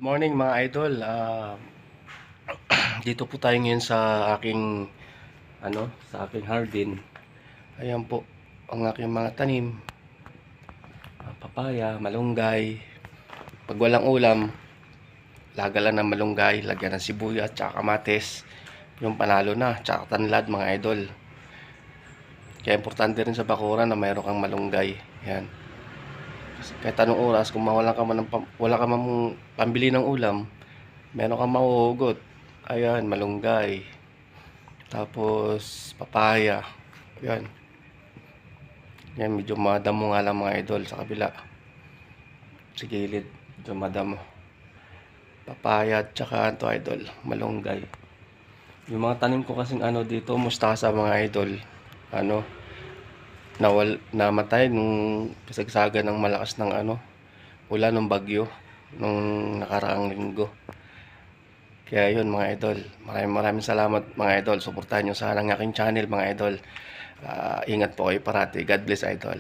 Morning mga idol. Dito po tayo ngayon sa aking sa aking hardin. Ayan po ang aking mga tanim. Papaya, malunggay. Pag walang ulam, laga lang ng malunggay, lagyan ng sibuyas, tsaka kamatis. Yung panalo na, tsaka tanlad mga idol. Kaya importante rin sa bakuran na mayroon kang malunggay. Yan. Kahit anong oras, kung wala ka man pambili ng ulam, meron kang mahuhugot. Ayan, malunggay. Tapos, papaya. Ayan. Yan, medyo madamo nga lang mga idol sa kabila. Sa gilid, medyo madamo. Papaya at tsaka ito idol, malunggay. Yung mga tanim ko kasing dito, mustasa mga idol. Namatay nung kasagsagan ng malakas ng ulan ng bagyo nung nakaraang linggo. Kaya yun mga idol, maraming salamat mga idol. Suportahan nyo sana ang aking channel mga idol. Ingat po kayo parati. God bless idol.